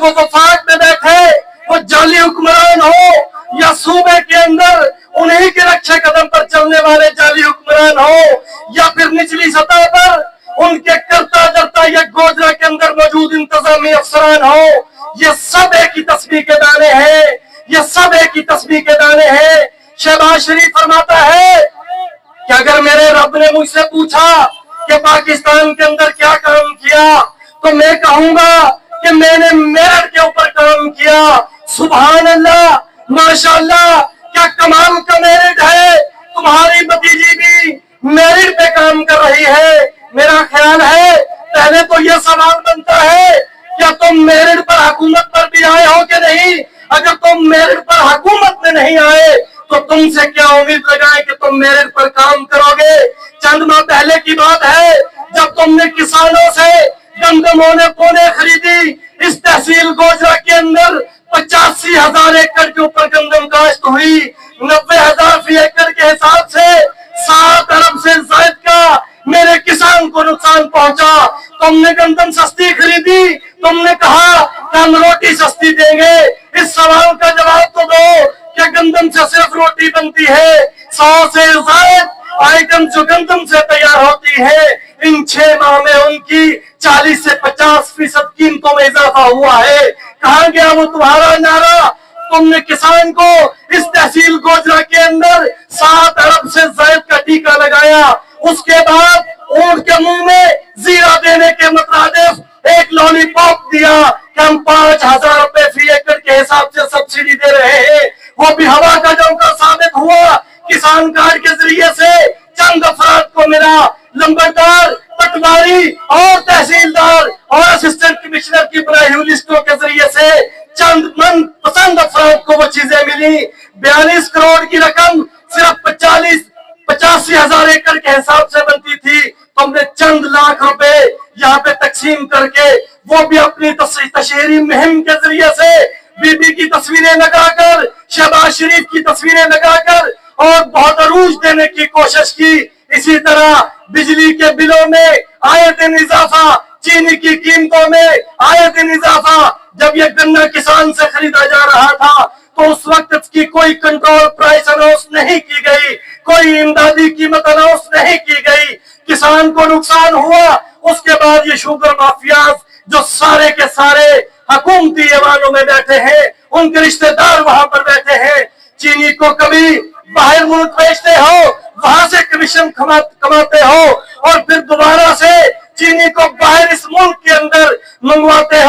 वो वफाक में बैठे वो जाली हुक्मरान हो या सूबे के अंदर उन्हीं के रक्षे कदम पर चलने वाले जाली हुक्मरान हो या फिर निचली सतह पर उनके करता धरता या गोजरा के अंदर मौजूद इंतजामी अफसरान हो, ये सब एक ही तस्बीह के दाने हैं, ये सब एक ही तस्बीह के दाने हैं। शहबाज शरीफ फरमाता है कि अगर मेरे रब ने मुझसे पूछा कि पाकिस्तान के अंदर क्या काम किया तो मैं कहूंगा कि मैंने मेरठ के ऊपर काम किया। सुभान अल्लाह, माशाअल्लाह, क्या कमाल का मेरिट है। तुम्हारी भतीजी भी मेरिट पे काम कर रही है। मेरा ख्याल है पहले तो यह सवाल बनता है क्या तुम मेरिट पर हुकूमत पर भी आए हो कि नहीं। अगर तुम मेरिट पर हुकूमत में नहीं आए तो तुमसे क्या उम्मीद लगाए कि तुम मेरिट पर काम करोगे। चंद माह पहले की बात है जब तुमने किसानों से गंदम होने पोने खरीदी। इस तहसील गोजरा के अंदर 85,000 एकड़ के ऊपर गंदम काश्त हुई। 90,000 फी एकड़ के हिसाब से 7 अरब से ज्यादा का मेरे किसान को नुकसान पहुंचा। तुमने गंदम सस्ती खरीदी, तुमने कहा कि हम रोटी सस्ती देंगे। इस सवाल का जवाब तो दो क्या गंदम से सिर्फ रोटी बनती है। 100 से ज्यादा आइटम जो गंदम से तैयार होती है, इन 6 माह में उनकी 40 से 50% कीमतों में इजाफा हुआ है। कहां गया वो तुम्हारा नारा। तुमने किसान को इस तहसील गोजरा के अंदर 7 अरब से ज्यादा का टीका लगाया। उसके बाद ऊंट के मुंह में जीरा देने के मुताबिक एक लॉलीपॉप दिया कि हम 5,000 रुपए फी एकड़ के हिसाब से सब्सिडी दे रहे हैं। वो भी हवा का झोंका साबित हुआ। किसान कार्ड के जरिए से चंद अफराद को मिला। लंबरदार, पटवारी और तहसीलदार और असिस्टेंट कमिश्नर की बनाई हुई लिस्टों के जरिए से चंद मन पसंद अफराद को वो चीजें मिली। 42 करोड़ की रकम सिर्फ 85,000 एकड़ के हिसाब से बनती थी। तुमने चंद लाख रुपए यहाँ पे तकसीम करके वो भी अपनी तशहरी मुहिम के जरिए से बीबी की तस्वीरें लगाकर, शहबाज शरीफ की तस्वीरें लगाकर और बहुत अरूज देने की कोशिश की। इसी तरह बिजली के बिलों में आए दिन इजाफा, चीनी की कीमतों में आए दिन इजाफा। जब ये गन्ना किसान से खरीदा जा रहा था तो उस वक्त इसकी कोई कंट्रोल प्राइस अनाउंस नहीं की गई, कोई इमदादी कीमत अनाउंस नहीं की गई। किसान को नुकसान हुआ। उसके बाद ये शुगर माफियाज जो सारे के सारे हुकूमती ऐवानों में बैठे हैं, उनके रिश्तेदार वहां पर बैठे हैं। चीनी को कभी बाहर मुल्क बेचते हो, वहां से कमीशन कमाते हो और फिर दोबारा से चीनी को बाहर इस मुल्क के अंदर मंगवाते हो।